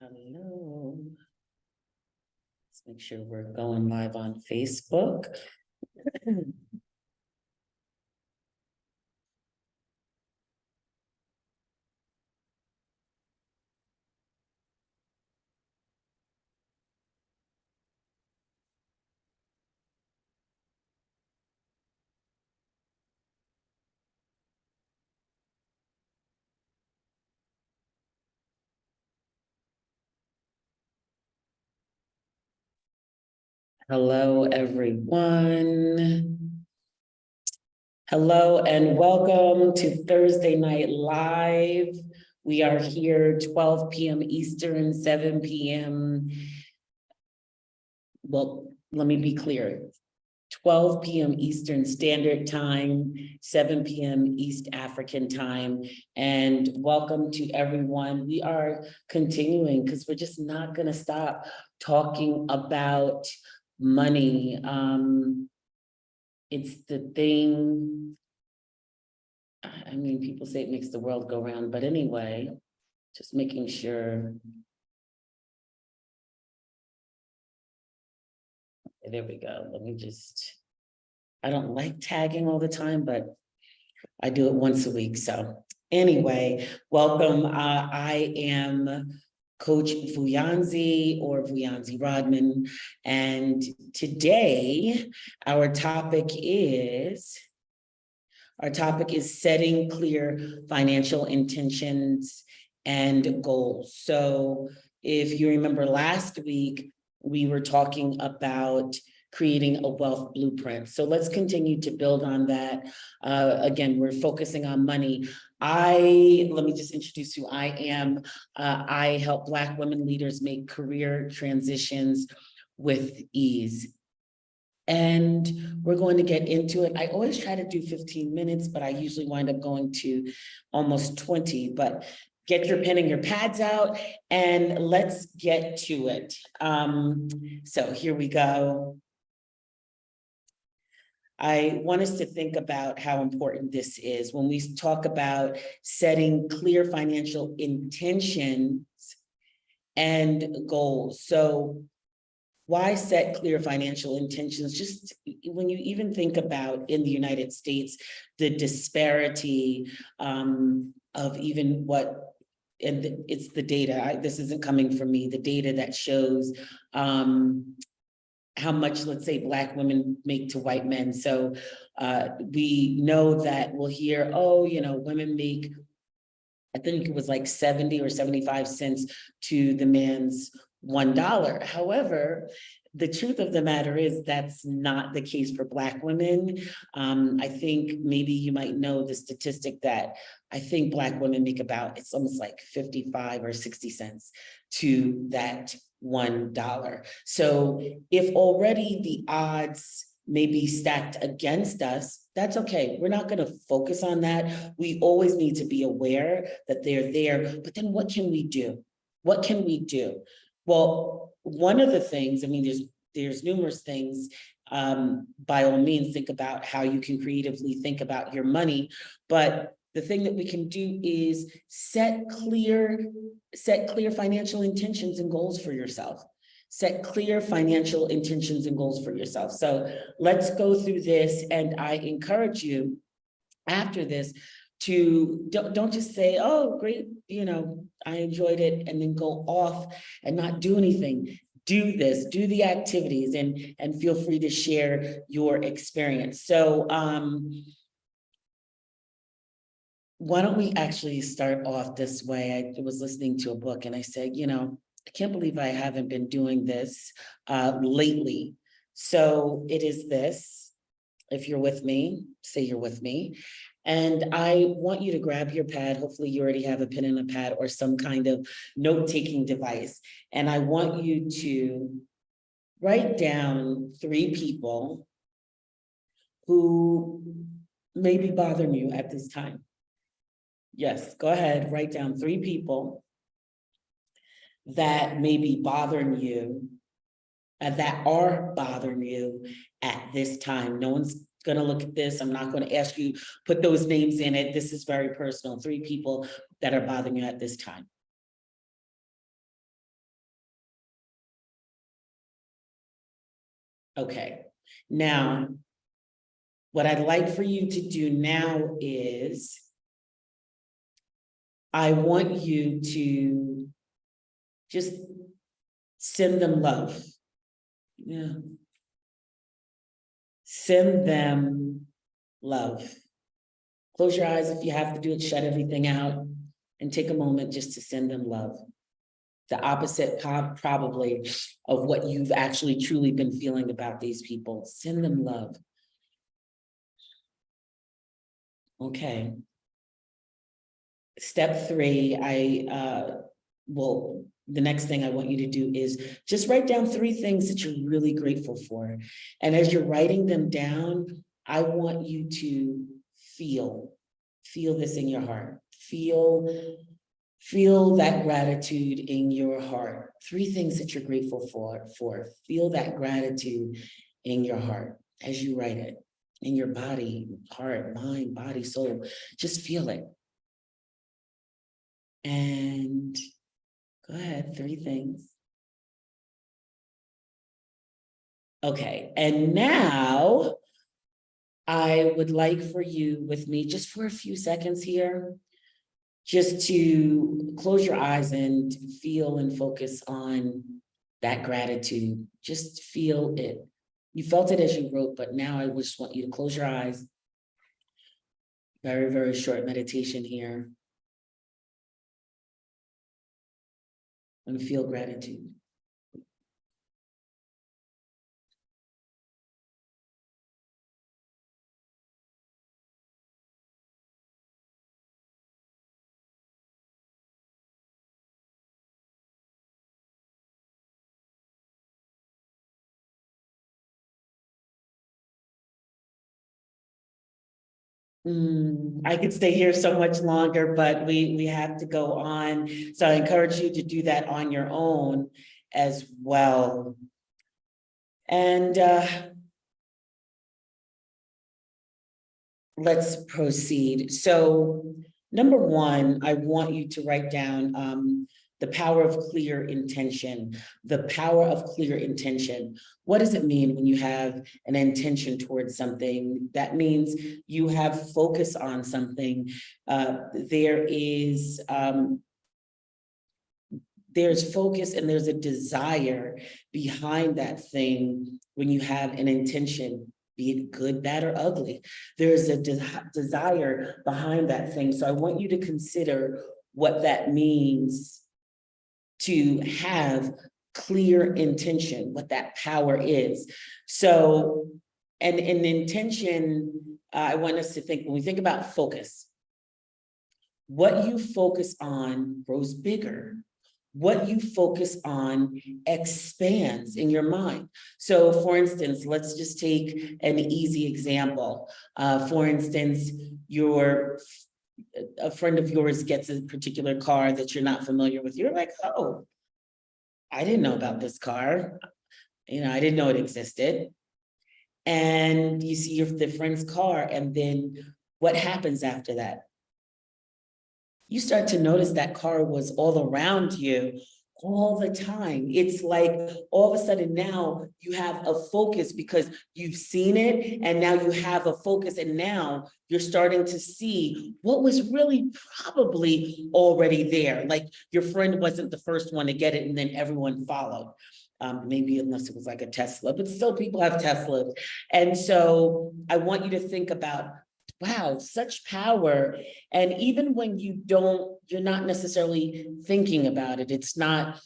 Hello. Let's make sure we're going live on Facebook. Hello, everyone. Hello and welcome to Thursday Night Live. We are here 12 p.m. Eastern, 7 p.m. Well, let me be clear. 12 p.m. Eastern Standard Time, 7 p.m. East African Time. And welcome to everyone. We are continuing because we're just not going to stop talking about money. It's the thing. I mean, people say it makes the world go round, but anyway, just making sure. There we go. Let me just, I don't like tagging all the time, but I do it once a week. So anyway, welcome. I am Coach Vuyanzi or Vuyanzi Rodman. And today our topic is setting clear financial intentions and goals. So if you remember last week, we were talking about creating a wealth blueprint. So let's continue to build on that. Again, we're focusing on money. Let me just introduce who I am. I help Black women leaders make career transitions with ease. And we're going to get into it. I always try to do 15 minutes, but I usually wind up going to almost 20, but get your pen and your pads out and let's get to it. So here we go. I want us to think about how important this is when we talk about setting clear financial intentions and goals. So why set clear financial intentions? Just when you even think about in the United States, the disparity of even what, and it's the data, this isn't coming from me, the data that shows how much, let's say, Black women make to white men. So we know that we'll hear, oh, you know, women make, I think it was like 70 or 75 cents to the man's $1. However, the truth of the matter is that's not the case for Black women. I think maybe you might know the statistic that I think Black women make about, it's almost like 55 or 60 cents to that $1. So if already the odds may be stacked against us, that's okay. We're not going to focus on that. We always need to be aware that they're there, but then what can we do? What can we do? Well, one of the things, I mean, there's numerous things. By all means, think about how you can creatively think about your money, but the thing that we can do is set clear financial intentions and goals for yourself. Set clear financial intentions and goals for yourself. So let's go through this, and I encourage you after this to don't just say, oh, great, you know, I enjoyed it, and then go off and not do anything. Do this, do the activities, and feel free to share your experience. So why don't we actually start off this way? I was listening to a book and I said, you know, I can't believe I haven't been doing this lately. So it is this. If you're with me, say you're with me. And I want you to grab your pad. Hopefully you already have a pen and a pad or some kind of note-taking device. And I want you to write down 3 people who may be bothering you at this time. Yes, go ahead, write down 3 people that may be bothering you, that are bothering you at this time. No one's gonna look at this. I'm not gonna ask you, put those names in it. This is very personal. 3 people that are bothering you at this time. Okay, now, what I'd like for you to do now is I want you to just send them love. Yeah. Send them love. Close your eyes if you have to do it, shut everything out, and take a moment just to send them love. The opposite probably of what you've actually truly been feeling about these people. Send them love. Okay. Step 3, the next thing I want you to do is just write down 3 things that you're really grateful for. And as you're writing them down, I want you to feel this in your heart. Feel that gratitude in your heart. 3 things that you're grateful for. Feel that gratitude in your heart as you write it, in your body, heart, mind, body, soul. Just feel it. And go ahead, 3 things. Okay, and now I would like for you with me just for a few seconds here, just to close your eyes and feel and focus on that gratitude. Just feel it. You felt it as you wrote, but now I just want you to close your eyes. Very, very short meditation here. And feel gratitude. I could stay here so much longer, but we have to go on. So I encourage you to do that on your own as well. And let's proceed. So number 1, I want you to write down the power of clear intention. The power of clear intention. What does it mean when you have an intention towards something? That means you have focus on something. There's focus and there's a desire behind that thing when you have an intention, be it good, bad, or ugly. There's a desire behind that thing. So I want you to consider what that means to have clear intention, what that power is. So, and intention, I want us to think, when we think about focus, what you focus on grows bigger. What you focus on expands in your mind. So for instance, let's just take an easy example. For instance, a friend of yours gets a particular car that you're not familiar with. You're like, oh, I didn't know about this car. I didn't know it existed. And you see the friend's car, and then what happens after that? You start to notice that car was all around you all the time. It's like all of a sudden now you have a focus because you've seen it, and now you have a focus, and now you're starting to see what was really probably already there. Like your friend wasn't the first one to get it and then everyone followed. Maybe unless it was like a Tesla, but still people have Teslas. And so I want you to think about, wow, such power. And even when you're not necessarily thinking about it, it's not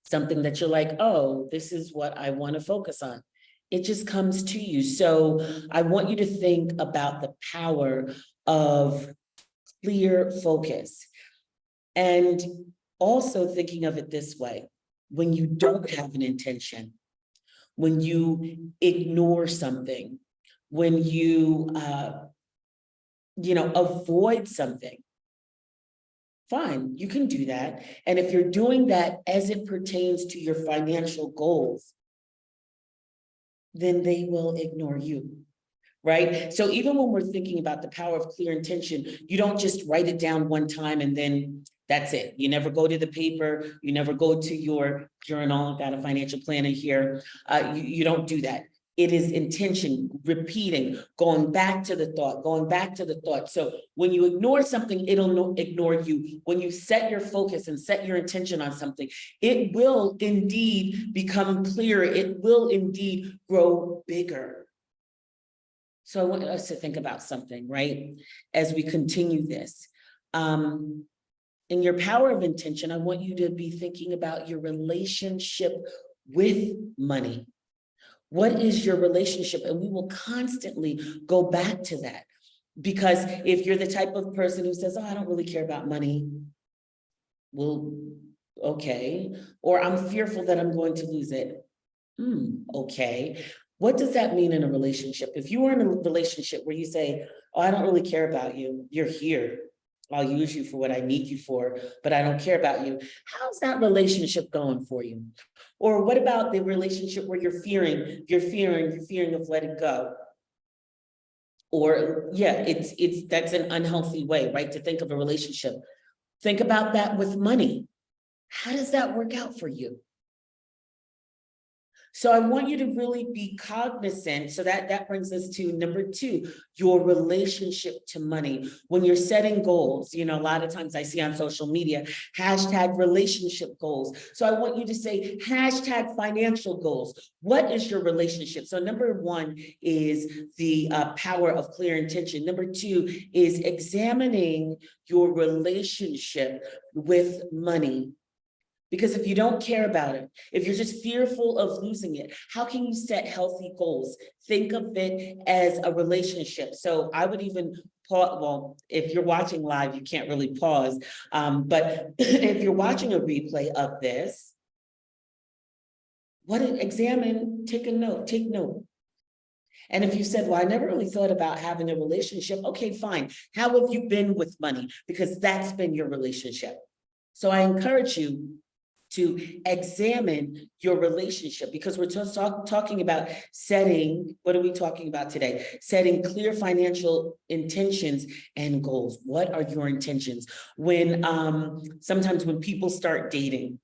something that you're like, oh, this is what I want to focus on. It just comes to you. So I want you to think about the power of clear focus. And also thinking of it this way, when you don't have an intention, when you ignore something, when you avoid something, fine, you can do that. And if you're doing that as it pertains to your financial goals, then they will ignore you, right? So even when we're thinking about the power of clear intention, you don't just write it down one time and then that's it. You never go to the paper, you never go to your journal. I've got a financial planner here. You don't do that. It is intention, repeating, going back to the thought, going back to the thought. So when you ignore something, it'll ignore you. When you set your focus and set your intention on something, it will indeed become clearer. It will indeed grow bigger. So I want us to think about something, right? As we continue this. In your power of intention, I want you to be thinking about your relationship with money. What is your relationship? And we will constantly go back to that. Because if you're the type of person who says, oh, I don't really care about money, well, okay. Or I'm fearful that I'm going to lose it. Okay. What does that mean in a relationship? If you are in a relationship where you say, oh, I don't really care about you, you're here, I'll use you for what I need you for, but I don't care about you. How's that relationship going for you? Or what about the relationship where you're fearing of letting go? Or yeah, that's an unhealthy way, right? To think of a relationship. Think about that with money. How does that work out for you? So I want you to really be cognizant. So that brings us to number 2, your relationship to money. When you're setting goals, a lot of times I see on social media, hashtag relationship goals. So I want you to say hashtag financial goals. What is your relationship? So number 1 is the power of clear intention. Number 2 is examining your relationship with money. Because if you don't care about it, if you're just fearful of losing it, how can you set healthy goals? Think of it as a relationship. So I would even pause, well, if you're watching live, you can't really pause. But if you're watching a replay of this, take note. And if you said, well, I never really thought about having a relationship, okay, fine. How have you been with money? Because that's been your relationship. So I encourage you to examine your relationship, because we're talking about setting, what are we talking about today? Setting clear financial intentions and goals. What are your intentions? When sometimes when people start dating,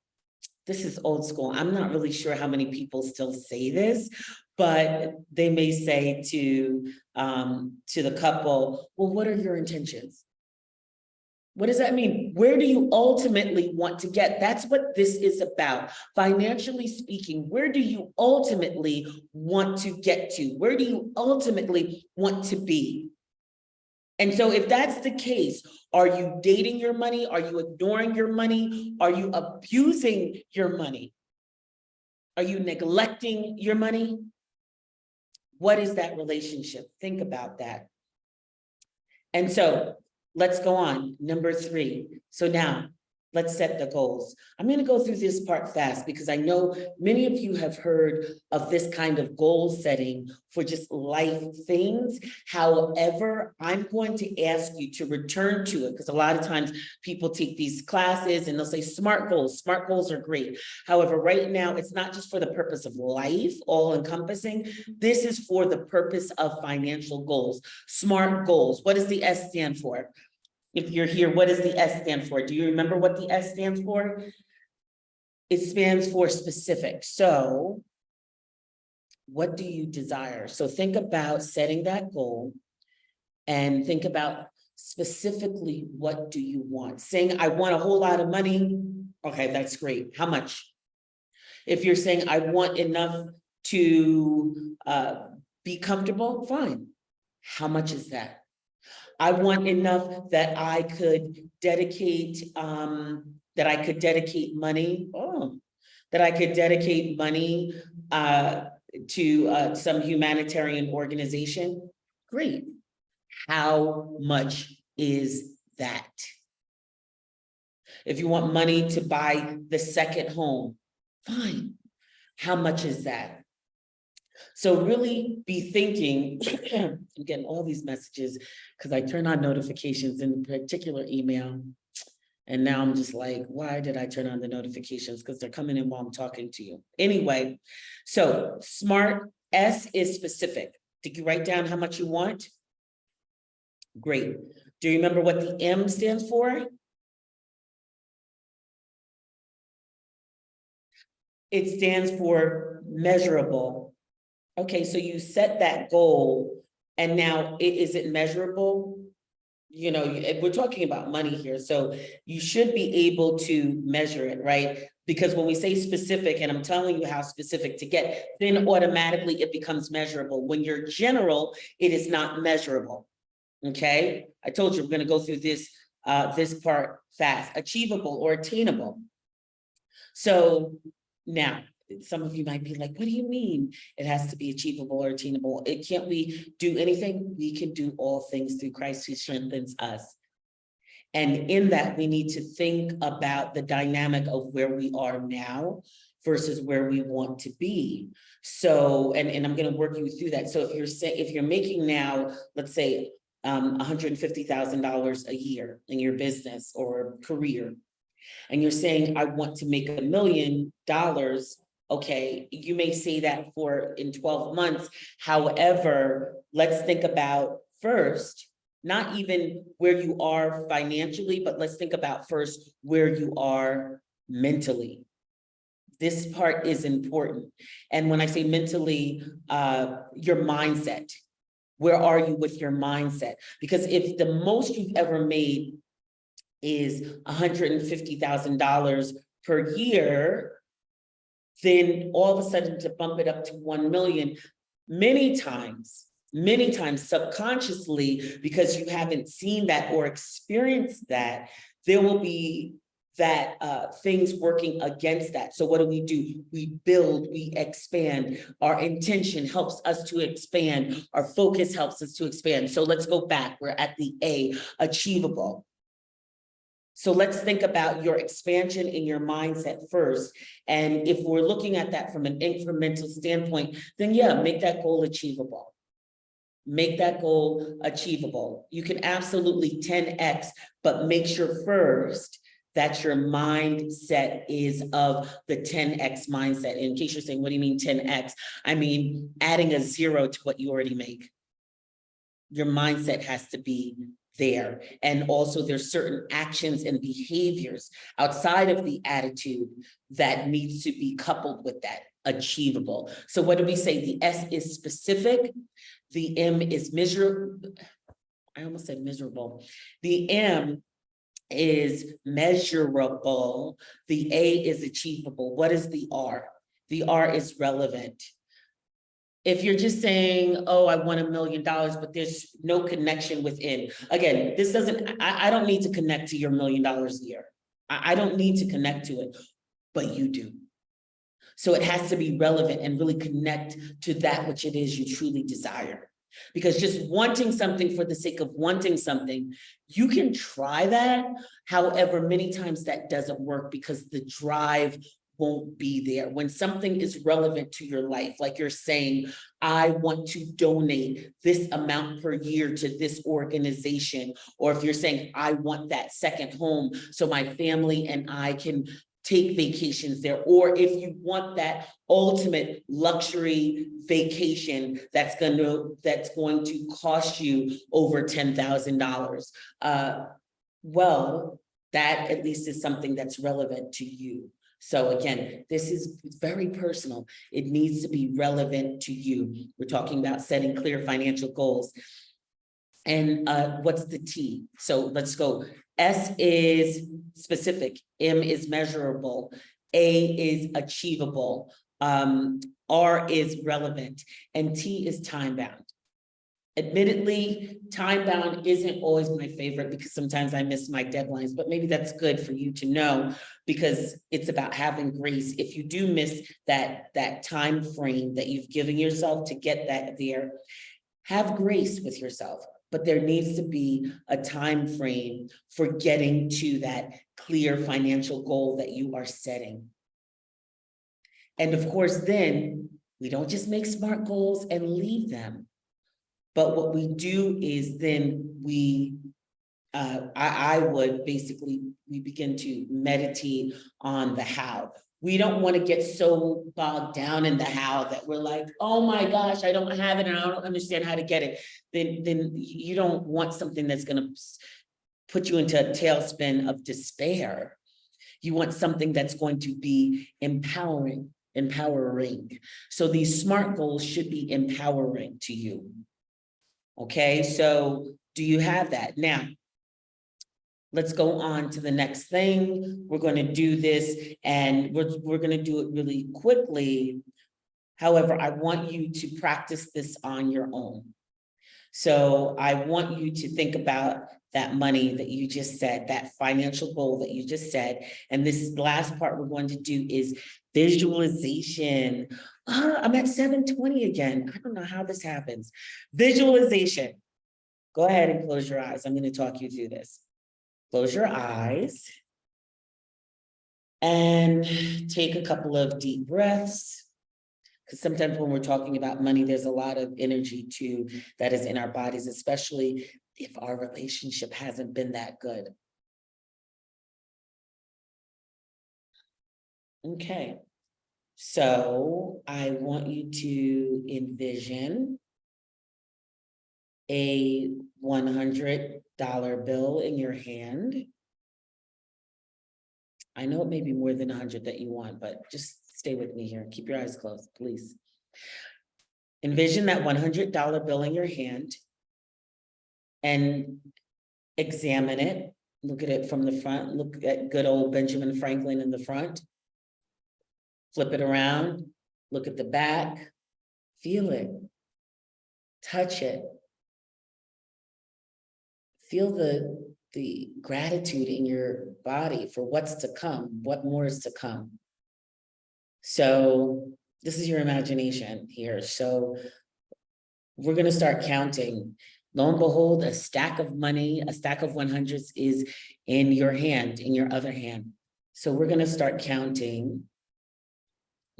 this is old school. I'm not really sure how many people still say this, but they may say to the couple, well, what are your intentions? What does that mean? Where do you ultimately want to get? That's what this is about. Financially speaking, where do you ultimately want to get to? Where do you ultimately want to be? And so if that's the case, are you dating your money? Are you ignoring your money? Are you abusing your money? Are you neglecting your money? What is that relationship? Think about that. And so let's go on. Number 3. So now let's set the goals. I'm going to go through this part fast because I know many of you have heard of this kind of goal setting for just life things. However, I'm going to ask you to return to it because a lot of times people take these classes and they'll say SMART goals. SMART goals are great. However, right now, it's not just for the purpose of life, all encompassing. This is for the purpose of financial goals. SMART goals. What does the S stand for? If you're here, what does the S stand for? Do you remember what the S stands for? It stands for specific. So what do you desire? So think about setting that goal and think about specifically what do you want? Saying, I want a whole lot of money. Okay, that's great. How much? If you're saying, I want enough to be comfortable, fine. How much is that? I want enough that I could dedicate money. That I could dedicate money to some humanitarian organization. Great. How much is that? If you want money to buy the second home, fine. How much is that? So really be thinking, I'm getting all these messages because I turn on notifications in a particular email. And now I'm just like, why did I turn on the notifications? Because they're coming in while I'm talking to you. Anyway, so SMART, S is specific. Did you write down how much you want? Great. Do you remember what the M stands for? It stands for measurable. Okay, so you set that goal and now is it measurable? You know, we're talking about money here, so you should be able to measure it, right? Because when we say specific, and I'm telling you how specific to get, then automatically it becomes measurable. When you're general, it is not measurable. Okay, I told you we're gonna go through this part fast. Achievable or attainable. So now, some of you might be like, what do you mean it has to be achievable or attainable? It can't we do anything? We can do all things through Christ who strengthens us. And in that, we need to think about the dynamic of where we are now versus where we want to be. So, and I'm going to work you through that. So if you're making now, let's say $150,000 a year in your business or career, and you're saying, I want to make $1 million, okay, you may say that for in 12 months. However, let's think about first, not even where you are financially, but let's think about first where you are mentally. This part is important. And when I say mentally, your mindset, where are you with your mindset? Because if the most you've ever made is $150,000 per year, then all of a sudden to bump it up to 1 million, many times subconsciously, because you haven't seen that or experienced that, there will be that things working against that. So what do? We build, we expand. Our intention helps us to expand. Our focus helps us to expand. So let's go back. We're at the A, achievable. So let's think about your expansion in your mindset first. And if we're looking at that from an incremental standpoint, then yeah, make that goal achievable. Make that goal achievable. You can absolutely 10x, but make sure first that your mindset is of the 10x mindset. In case you're saying, what do you mean 10x? I mean, adding a 0 to what you already make. Your mindset has to be there. And also there's certain actions and behaviors outside of the attitude that needs to be coupled with that, achievable. So what do we say? The S is specific. The M is miserable. I almost said miserable. The M is measurable. The A is achievable. What is the R? The R is relevant. If you're just saying, oh, I want $1 million, but there's no connection within. Again, this doesn't, I don't need to connect to your $1 million a year. I don't need to connect to it, but you do. So it has to be relevant and really connect to that which it is you truly desire. Because just wanting something for the sake of wanting something, you can try that. However, many times that doesn't work because the drive won't be there. When something is relevant to your life, like you're saying, I want to donate this amount per year to this organization, or if you're saying, I want that second home so my family and I can take vacations there, or if you want that ultimate luxury vacation that's going to cost you over $10,000. Well, that at least is something that's relevant to you. So again, this is very personal. It needs to be relevant to you. We're talking about setting clear financial goals. And what's the T? So let's go. S is specific, M is measurable, A is achievable, R is relevant, and T is time bound. Admittedly, time bound isn't always my favorite because sometimes I miss my deadlines, but maybe that's good for you to know because it's about having grace. If you do miss that time frame that you've given yourself to get that there, have grace with yourself. But there needs to be a time frame for getting to that clear financial goal that you are setting. And of course, then we don't just make SMART goals and leave them. But what we do is then we, we begin to meditate on the how. We don't want to get so bogged down in the how that we're like, oh my gosh, I don't have it and I don't understand how to get it. Then you don't want something that's going to put you into a tailspin of despair. You want something that's going to be empowering. empowering. So these SMART goals should be empowering to you. Okay, so do you have that? Now, let's go on to the next thing. We're going to do this and we're going to do it really quickly. However, I want you to practice this on your own. So I want you to think about that money that you just said, that financial goal that you just said. And this last part we're going to do is visualization. I'm at 7:20 again. I don't know how this happens. Visualization. Go ahead and close your eyes. I'm going to talk you through this. Close your eyes and take a couple of deep breaths. Because sometimes when we're talking about money, there's a lot of energy too that is in our bodies, especially if our relationship hasn't been that good. Okay, so I want you to envision a $100 bill in your hand. I know it may be more than 100 that you want, but just stay with me here. Keep your eyes closed, please. Envision that $100 bill in your hand and examine it. Look at it from the front. Look at good old Benjamin Franklin in the front. Flip it around. Look at the back. Feel it. Touch it. Feel the gratitude in your body for what's to come, what more is to come. So this is your imagination here. So we're going to start counting. Lo and behold, a stack of money, a stack of 100s is in your hand, in your other hand. So we're going to start counting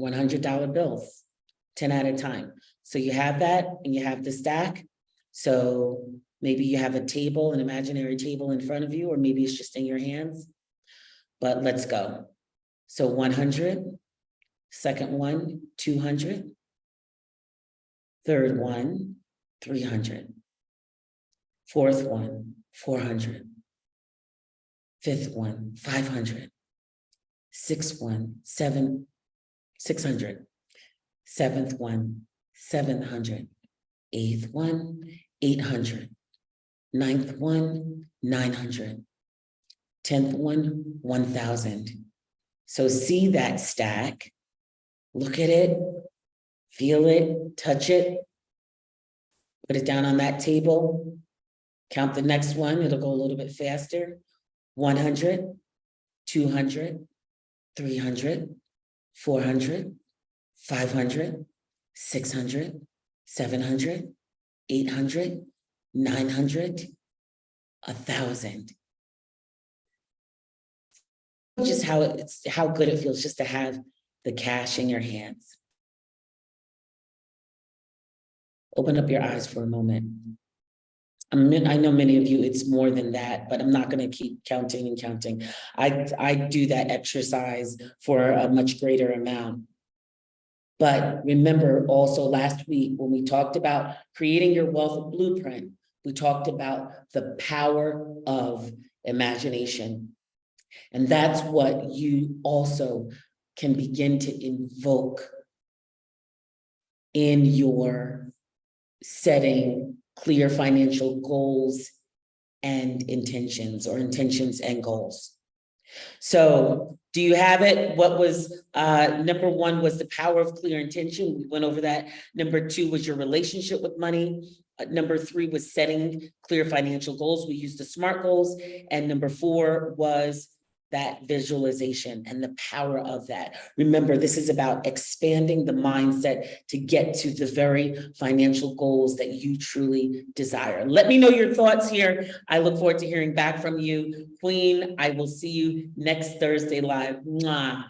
$100 bills, 10 at a time. So you have that and you have the stack. So maybe you have a table, an imaginary table in front of you, or maybe it's just in your hands. But let's go. So 100, second one, 200, third one, 300, fourth one, 400, fifth one, 500, sixth one, 600, seventh one, 700, eighth one, 800, ninth one, 900, 10th one, 1,000. So see that stack, look at it, feel it, touch it, put it down on that table, count the next one, it'll go a little bit faster. 100, 200, 300, 400, 500, 600, 700, 800, 900, 1,000. Just how good it feels just to have the cash in your hands. Open up your eyes for a moment. I know many of you, it's more than that, but I'm not going to keep counting and counting. I do that exercise for a much greater amount. But remember also last week when we talked about creating your wealth blueprint, we talked about the power of imagination. And that's what you also can begin to invoke in your setting clear financial goals and intentions, or intentions and goals. So do you have it? What was number one was the power of clear intention. We went over that. Number two was your relationship with money. Number three was setting clear financial goals. We used the SMART goals. And number four was that visualization and the power of that. Remember, this is about expanding the mindset to get to the very financial goals that you truly desire. Let me know your thoughts here. I look forward to hearing back from you. Queen, I will see you next Thursday live. Mwah.